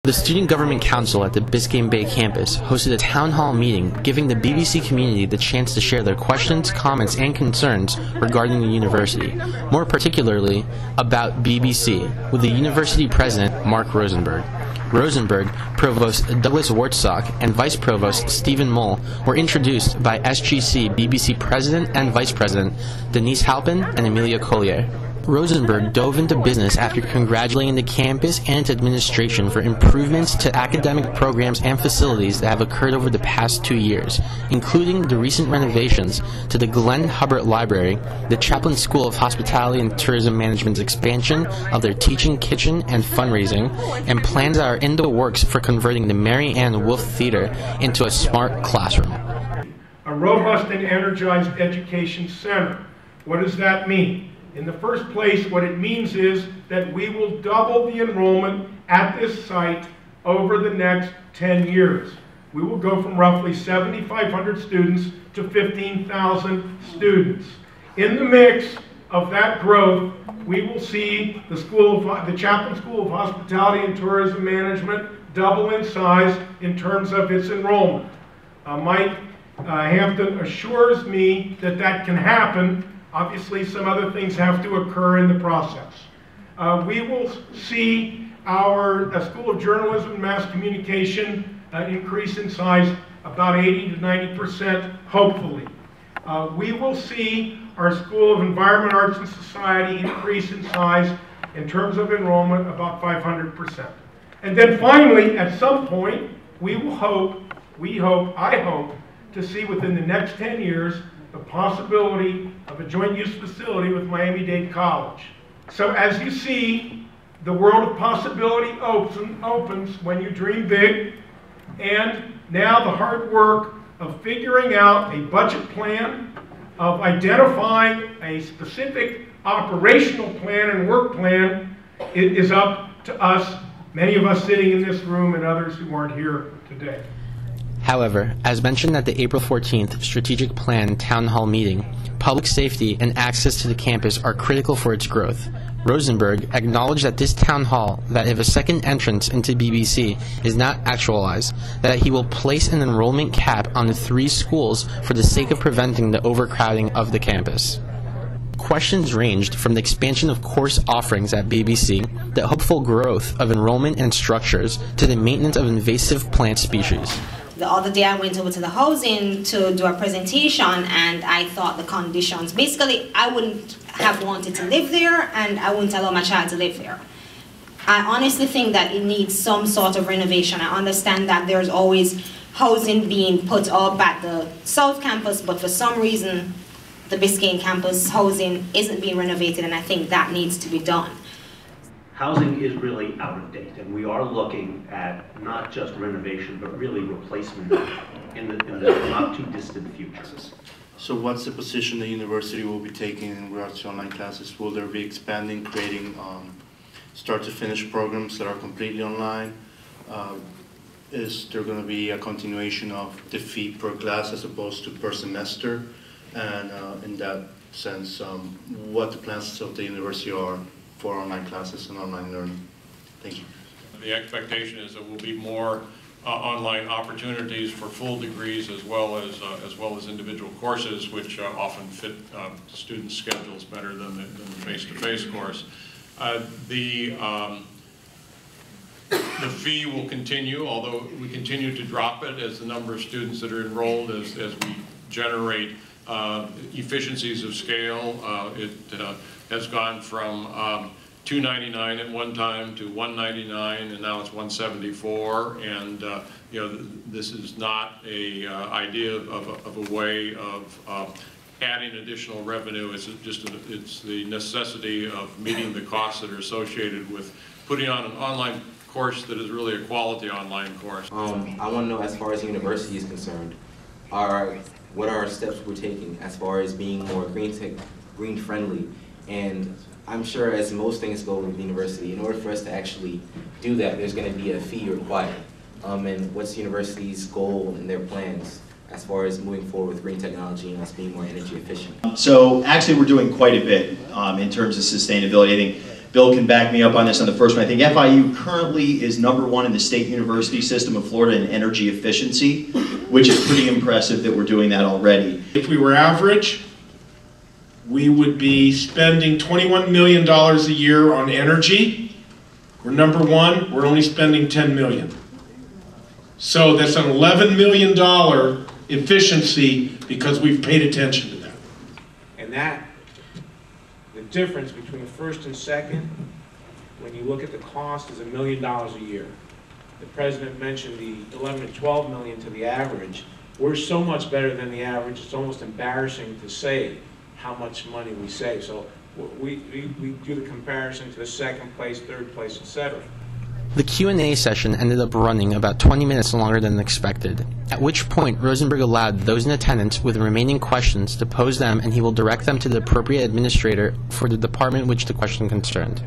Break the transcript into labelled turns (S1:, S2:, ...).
S1: The Student Government Council at the Biscayne Bay campus hosted a town hall meeting giving the BBC community the chance to share their questions, comments, and concerns regarding the university, more particularly about BBC, with the university president, Mark Rosenberg. Rosenberg, Provost Douglas Wartsock, and Vice Provost Stephen Mull were introduced by SGC BBC President and Vice President Denise Halpin and Amelia Collier. Rosenberg dove into business after congratulating the campus and its administration for improvements to academic programs and facilities that have occurred over the past 2 years, including the recent renovations to the Glenn Hubbard Library, the Chaplin School of Hospitality and Tourism Management's expansion of their teaching kitchen and fundraising, and plans that are in the works for converting the Mary Ann Wolfe Theater into a smart classroom.
S2: A robust and energized education center. What does that mean? In the first place, what it means is that we will double the enrollment at this site over the next 10 years. We will go from roughly 7,500 students to 15,000 students. In the mix of that growth, we will see the Chaplin School of Hospitality and Tourism Management double in size in terms of its enrollment. Mike Hampton assures me that that can happen. Obviously, some other things have to occur in the process. We will see our School of Journalism and Mass Communication increase in size about 80 to 90%, hopefully. We will see our School of Environment, Arts, and Society increase in size in terms of enrollment about 500%. And then finally, at some point, I hope, to see within the next 10 years the possibility of a joint use facility with Miami-Dade College. So as you see, the world of possibility opens when you dream big, and now the hard work of figuring out a budget plan, of identifying a specific operational plan and work plan, it is up to us, many of us sitting in this room and others who aren't here today.
S1: However, as mentioned at the April 14th Strategic Plan Town Hall meeting, public safety and access to the campus are critical for its growth. Rosenberg acknowledged at this town hall that if a second entrance into BBC is not actualized, that he will place an enrollment cap on the 3 schools for the sake of preventing the overcrowding of the campus. Questions ranged from the expansion of course offerings at BBC, the hopeful growth of enrollment and structures, to the maintenance of invasive plant species.
S3: The other day I went over to the housing to do a presentation, and I thought the conditions, basically I wouldn't have wanted to live there, and I wouldn't allow my child to live there. I honestly think that it needs some sort of renovation. I understand that there's always housing being put up at the South Campus, but for some reason the Biscayne campus housing isn't being renovated, and I think that needs to be done.
S4: Housing is really out of date, and we are looking at not just renovation, but really replacement in the not too distant future.
S5: So what's the position the university will be taking in regards to online classes? Will there be expanding, creating start-to-finish programs that are completely online? Is there going to be a continuation of the fee per class as opposed to per semester? And in that sense, what the plans of the university are for online classes and online learning. Thank you.
S6: The expectation is there will be more online opportunities for full degrees as well as individual courses, which often fit students' schedules better than the face-to-face course. The fee will continue, although we continue to drop it as the number of students that are enrolled as we generate efficiencies of scale. It has gone from $2.99 at one time to $1.99, and now it's $1.74. And you know, this is not a idea of a way of adding additional revenue. It's just it's the necessity of meeting the costs that are associated with putting on an online course that is really a quality online course.
S7: I want to know, as far as the university is concerned, what are our steps we're taking as far as being more green friendly? And I'm sure, as most things go with the university, in order for us to actually do that, there's going to be a fee required. And what's the university's goal and their plans as far as moving forward with green technology and us being more energy efficient?
S8: So actually we're doing quite a bit in terms of sustainability. I think Bill can back me up on this on the first one. I think FIU currently is #1 in the state university system of Florida in energy efficiency, which is pretty impressive that we're doing that already.
S2: If we were average, we would be spending $21 million a year on energy. We're #1, we're only spending $10 million. So that's an $11 million efficiency because we've paid attention to that.
S9: And that, the difference between first and second, when you look at the cost, is $1 million a year. The president mentioned the 11 to 12 million to the average. We're so much better than the average, it's almost embarrassing to say how much money we save. So we do the comparison to the second place, third place, etc.
S1: The Q&A session ended up running about 20 minutes longer than expected, at which point Rosenberg allowed those in attendance with remaining questions to pose them, and he will direct them to the appropriate administrator for the department which the question concerned.